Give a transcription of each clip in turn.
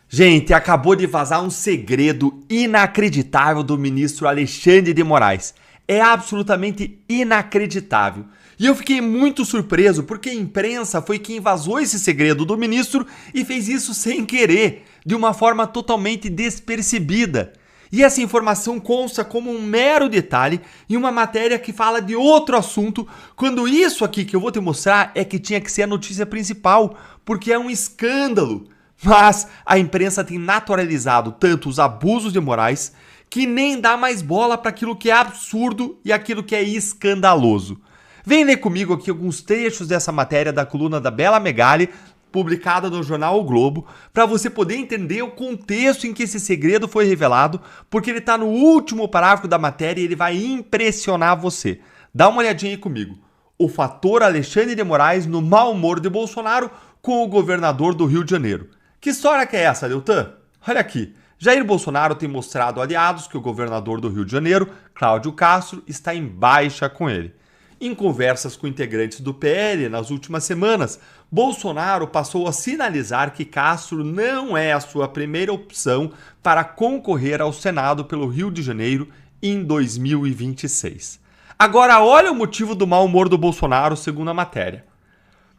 Gente, acabou de vazar um segredo inacreditável do ministro Alexandre de Moraes. É absolutamente inacreditável. E eu fiquei muito surpreso porque a imprensa foi quem vazou esse segredo do ministro e fez isso sem querer, de uma forma totalmente despercebida. E essa informação consta como um mero detalhe em uma matéria que fala de outro assunto, quando isso aqui que eu vou te mostrar é que tinha que ser a notícia principal, porque é um escândalo. Mas a imprensa tem naturalizado tanto os abusos de Moraes que nem dá mais bola para aquilo que é absurdo e aquilo que é escandaloso. Vem ler comigo aqui alguns trechos dessa matéria da coluna da Bela Megali, publicada no jornal O Globo, para você poder entender o contexto em que esse segredo foi revelado, porque ele está no último parágrafo da matéria e ele vai impressionar você. Dá uma olhadinha aí comigo. O fator Alexandre de Moraes no mau humor de Bolsonaro com o governador do Rio de Janeiro. Que história que é essa, Deltan? Olha aqui. Jair Bolsonaro tem mostrado aliados que o governador do Rio de Janeiro, Cláudio Castro, está em baixa com ele. Em conversas com integrantes do PL nas últimas semanas, Bolsonaro passou a sinalizar que Castro não é a sua primeira opção para concorrer ao Senado pelo Rio de Janeiro em 2026. Agora, olha o motivo do mau humor do Bolsonaro, segundo a matéria.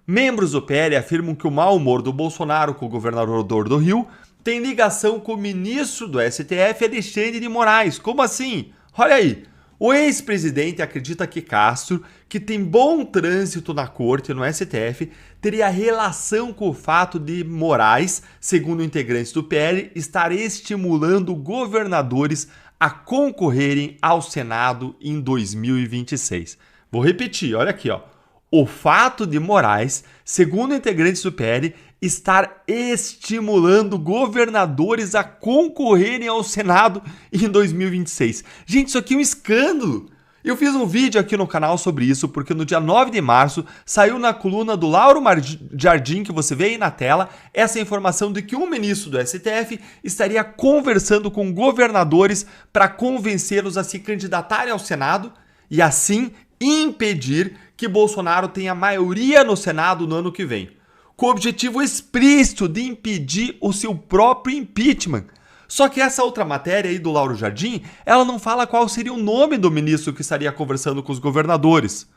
Membros do PL afirmam que o mau humor do Bolsonaro com o governador do Rio tem ligação com o ministro do STF, Alexandre de Moraes. Como assim? Olha aí. O ex-presidente acredita que Castro, que tem bom trânsito na corte no STF, teria relação com o fato de Moraes, segundo integrantes do PL, estar estimulando governadores a concorrerem ao Senado em 2026. Vou repetir, olha aqui, ó. O fato de Moraes, segundo integrantes do PL, estar estimulando governadores a concorrerem ao Senado em 2026. Gente, isso aqui é um escândalo. Eu fiz um vídeo aqui no canal sobre isso, porque no dia 9 de março saiu na coluna do Lauro Jardim, que você vê aí na tela, essa informação de que um ministro do STF estaria conversando com governadores para convencê-los a se candidatarem ao Senado e assim impedir que Bolsonaro tenha maioria no Senado no ano que vem, com o objetivo explícito de impedir o seu próprio impeachment. Só que essa outra matéria aí do Lauro Jardim, ela não fala qual seria o nome do ministro que estaria conversando com os governadores.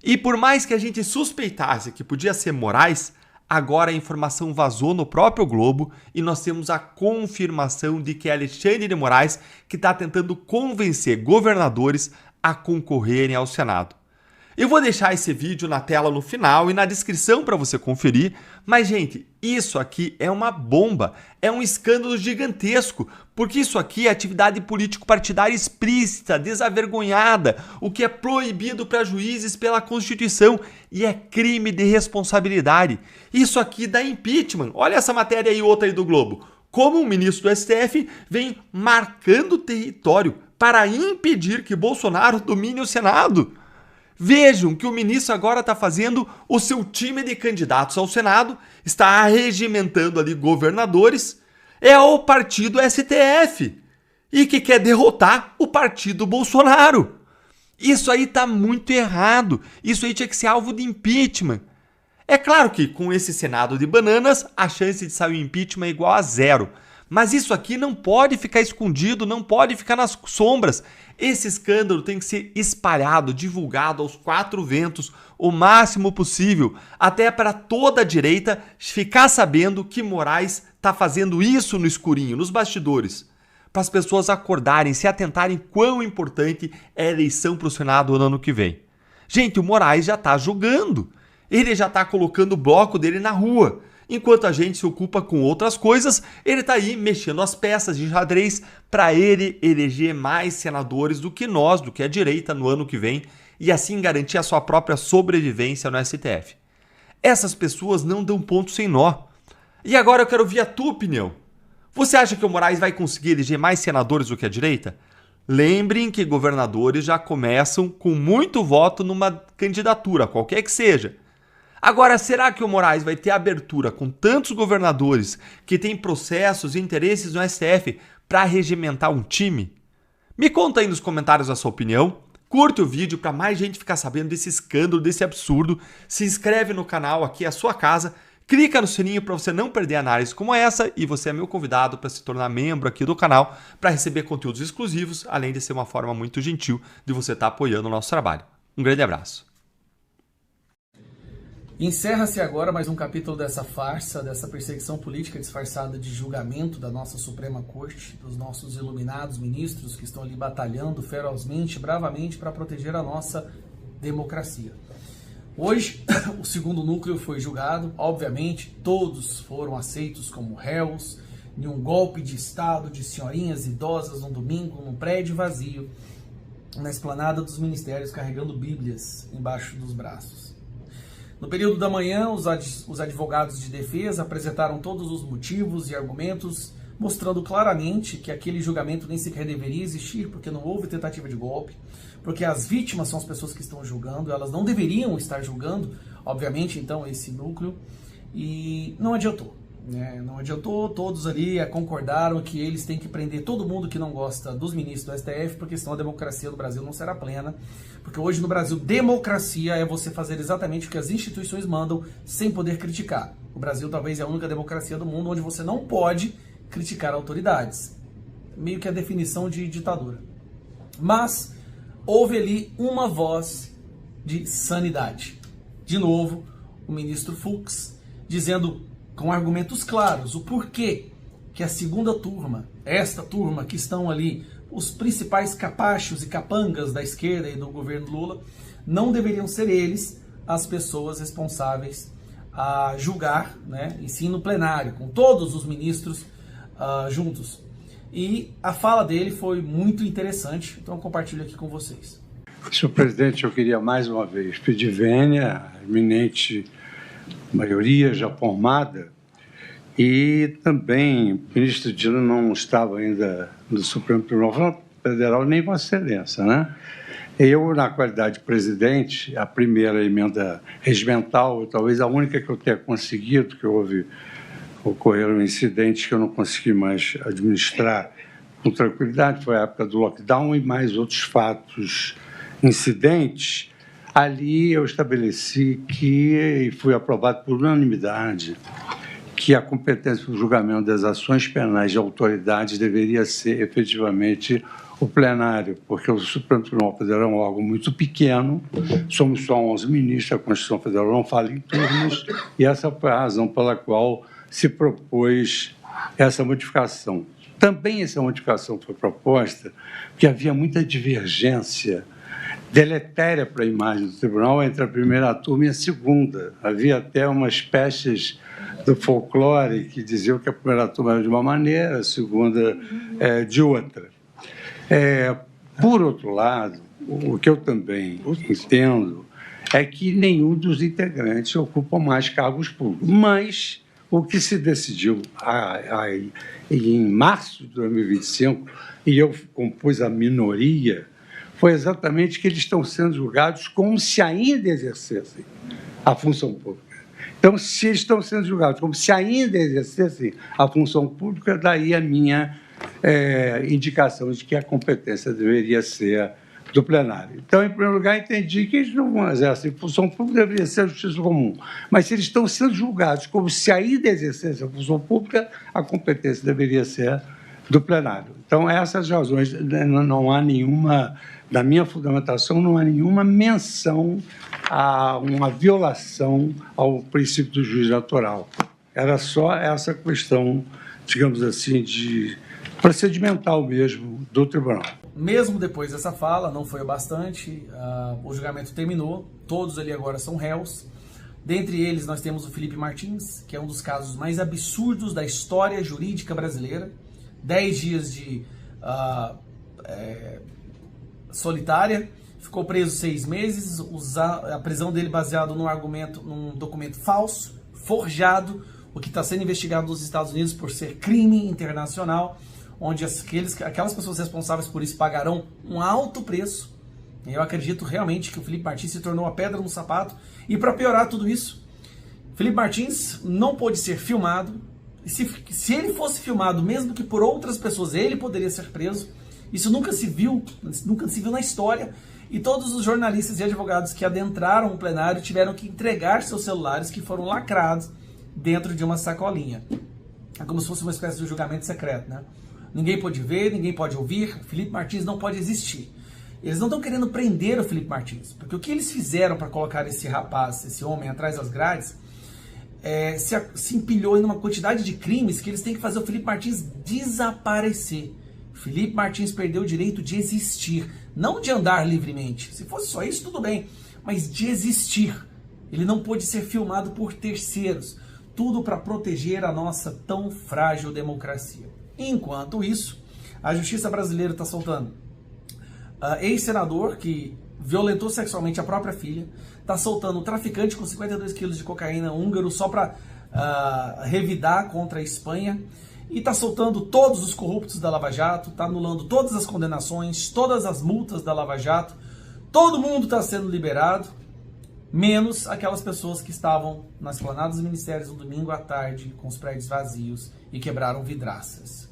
E por mais que a gente suspeitasse que podia ser Moraes, agora a informação vazou no próprio Globo e nós temos a confirmação de que é Alexandre de Moraes que está tentando convencer governadores a concorrerem ao Senado. Eu vou deixar esse vídeo na tela no final e na descrição para você conferir, mas gente, isso aqui é uma bomba, é um escândalo gigantesco, porque isso aqui é atividade político-partidária explícita, desavergonhada, o que é proibido para juízes pela Constituição e é crime de responsabilidade. Isso aqui dá impeachment. Olha essa matéria aí, outra aí do Globo. Como um ministro do STF vem marcando território para impedir que Bolsonaro domine o Senado. Vejam que o ministro agora está fazendo o seu time de candidatos ao Senado, está arregimentando ali governadores, é o partido STF e que quer derrotar o partido Bolsonaro. Isso aí está muito errado, isso aí tinha que ser alvo de impeachment. É claro que com esse Senado de bananas, a chance de sair o impeachment é igual a zero. Mas isso aqui não pode ficar escondido, não pode ficar nas sombras. Esse escândalo tem que ser espalhado, divulgado aos quatro ventos o máximo possível, até para toda a direita ficar sabendo que Moraes está fazendo isso no escurinho, nos bastidores. Para as pessoas acordarem, se atentarem quão importante é a eleição para o Senado no ano que vem. Gente, o Moraes já está julgando. Ele já está colocando o bloco dele na rua. Enquanto a gente se ocupa com outras coisas, ele está aí mexendo as peças de xadrez para ele eleger mais senadores do que nós, do que a direita no ano que vem, e assim garantir a sua própria sobrevivência no STF. Essas pessoas não dão ponto sem nó. E agora eu quero ouvir a tua opinião. Você acha que o Moraes vai conseguir eleger mais senadores do que a direita? Lembrem que governadores já começam com muito voto numa candidatura, qualquer que seja. Agora, será que o Moraes vai ter abertura com tantos governadores que têm processos e interesses no STF para regimentar um time? Me conta aí nos comentários a sua opinião. Curte o vídeo para mais gente ficar sabendo desse escândalo, desse absurdo. Se inscreve no canal, aqui é a sua casa. Clica no sininho para você não perder análise como essa e você é meu convidado para se tornar membro aqui do canal para receber conteúdos exclusivos, além de ser uma forma muito gentil de você estar apoiando o nosso trabalho. Um grande abraço. Encerra-se agora mais um capítulo dessa farsa, dessa perseguição política disfarçada de julgamento da nossa Suprema Corte, dos nossos iluminados ministros que estão ali batalhando ferozmente, bravamente para proteger a nossa democracia. Hoje, o segundo núcleo foi julgado, obviamente, todos foram aceitos como réus em um golpe de Estado de senhorinhas idosas num domingo, num prédio vazio, na esplanada dos ministérios, carregando bíblias embaixo dos braços. No período da manhã, os advogados de defesa apresentaram todos os motivos e argumentos, mostrando claramente que aquele julgamento nem sequer deveria existir, porque não houve tentativa de golpe, porque as vítimas são as pessoas que estão julgando, elas não deveriam estar julgando, obviamente, então, esse núcleo, e não adiantou. Não adiantou, todos ali concordaram que eles têm que prender todo mundo que não gosta dos ministros do STF, porque senão a democracia do Brasil não será plena, porque hoje no Brasil democracia é você fazer exatamente o que as instituições mandam sem poder criticar. O Brasil talvez é a única democracia do mundo onde você não pode criticar autoridades, meio que a definição de ditadura. Mas houve ali uma voz de sanidade. De novo, o ministro Fux dizendo com argumentos claros o porquê que a segunda turma, esta turma que estão ali, os principais capachos e capangas da esquerda e do governo Lula, não deveriam ser eles as pessoas responsáveis a julgar, e sim no plenário, com todos os ministros juntos. E a fala dele foi muito interessante, então eu compartilho aqui com vocês. Senhor presidente, eu queria mais uma vez pedir vênia, a eminente maioria já formada, e também o ministro Dino não estava ainda no Supremo Tribunal Federal, nem Vossa Excelência, né? Eu, na qualidade de presidente, a primeira emenda regimental, talvez a única que eu tenha conseguido, que ocorreram incidentes que eu não consegui mais administrar com tranquilidade, foi a época do lockdown e mais outros fatos, incidentes. Ali eu estabeleci e fui aprovado por unanimidade, que a competência para o julgamento das ações penais de autoridades deveria ser efetivamente o plenário, porque o Supremo Tribunal Federal é um órgão muito pequeno, somos só 11 ministros, a Constituição Federal não fala em turnos, e essa foi a razão pela qual se propôs essa modificação. Também essa modificação foi proposta porque havia muita divergência deletéria para a imagem do tribunal entre a primeira turma e a segunda. Havia até umas espécies do folclore que diziam que a primeira turma era de uma maneira, a segunda de outra. Por outro lado, o que eu também entendo é que nenhum dos integrantes ocupa mais cargos públicos, mas o que se decidiu em março de 2025, e eu compus a minoria, foi exatamente que eles estão sendo julgados como se ainda exercessem a função pública. Então, se eles estão sendo julgados como se ainda exercessem a função pública, daí a minha indicação de que a competência deveria ser do plenário. Então, em primeiro lugar, entendi que eles não exercem função pública, deveria ser a justiça comum. Mas se eles estão sendo julgados como se ainda exercessem a função pública, a competência deveria ser do plenário. Então, essas razões, não há nenhuma, na minha fundamentação, não há nenhuma menção a uma violação ao princípio do juiz natural. Era só essa questão, digamos assim, de procedimental mesmo do tribunal. Mesmo depois dessa fala, não foi o bastante, o julgamento terminou, todos ali agora são réus. Dentre eles nós temos o Felipe Martins, que é um dos casos mais absurdos da história jurídica brasileira. 10 dias de solitária, ficou preso 6 meses, a prisão dele baseado num documento falso, forjado, o que está sendo investigado nos Estados Unidos por ser crime internacional, onde aquelas pessoas responsáveis por isso pagarão um alto preço. Eu acredito realmente que o Felipe Martins se tornou a pedra no sapato. E para piorar tudo isso, Felipe Martins não pôde ser filmado. E se ele fosse filmado, mesmo que por outras pessoas, ele poderia ser preso. Isso nunca se viu na história. E todos os jornalistas e advogados que adentraram o plenário tiveram que entregar seus celulares, que foram lacrados dentro de uma sacolinha. É como se fosse uma espécie de julgamento secreto, né? Ninguém pode ver, ninguém pode ouvir, Felipe Martins não pode existir. Eles não estão querendo prender o Felipe Martins, porque o que eles fizeram para colocar esse rapaz, esse homem atrás das grades, se empilhou em uma quantidade de crimes que eles têm que fazer o Felipe Martins desaparecer. Felipe Martins perdeu o direito de existir, não de andar livremente. Se fosse só isso, tudo bem, mas de existir. Ele não pôde ser filmado por terceiros, tudo para proteger a nossa tão frágil democracia. Enquanto isso, a justiça brasileira está soltando ex-senador que violentou sexualmente a própria filha, está soltando um traficante com 52 quilos de cocaína húngaro só para revidar contra a Espanha, e está soltando todos os corruptos da Lava Jato, está anulando todas as condenações, todas as multas da Lava Jato, todo mundo está sendo liberado, menos aquelas pessoas que estavam nas esplanadas dos ministérios no domingo à tarde, com os prédios vazios e quebraram vidraças.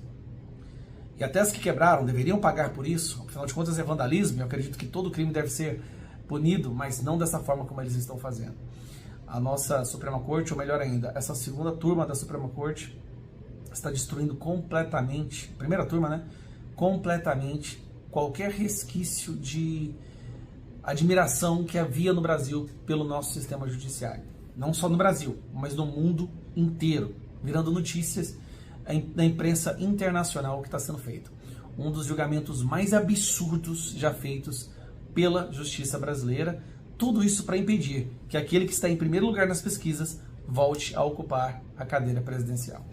E até as que quebraram deveriam pagar por isso, afinal de contas é vandalismo, eu acredito que todo crime deve ser punido, mas não dessa forma como eles estão fazendo. A nossa Suprema Corte, ou melhor ainda, essa segunda turma da Suprema Corte está destruindo completamente, primeira turma, né? Completamente qualquer resquício de admiração que havia no Brasil pelo nosso sistema judiciário. Não só no Brasil, mas no mundo inteiro, virando notícias na imprensa internacional que está sendo feito. Um dos julgamentos mais absurdos já feitos pela justiça brasileira, tudo isso para impedir que aquele que está em primeiro lugar nas pesquisas volte a ocupar a cadeira presidencial.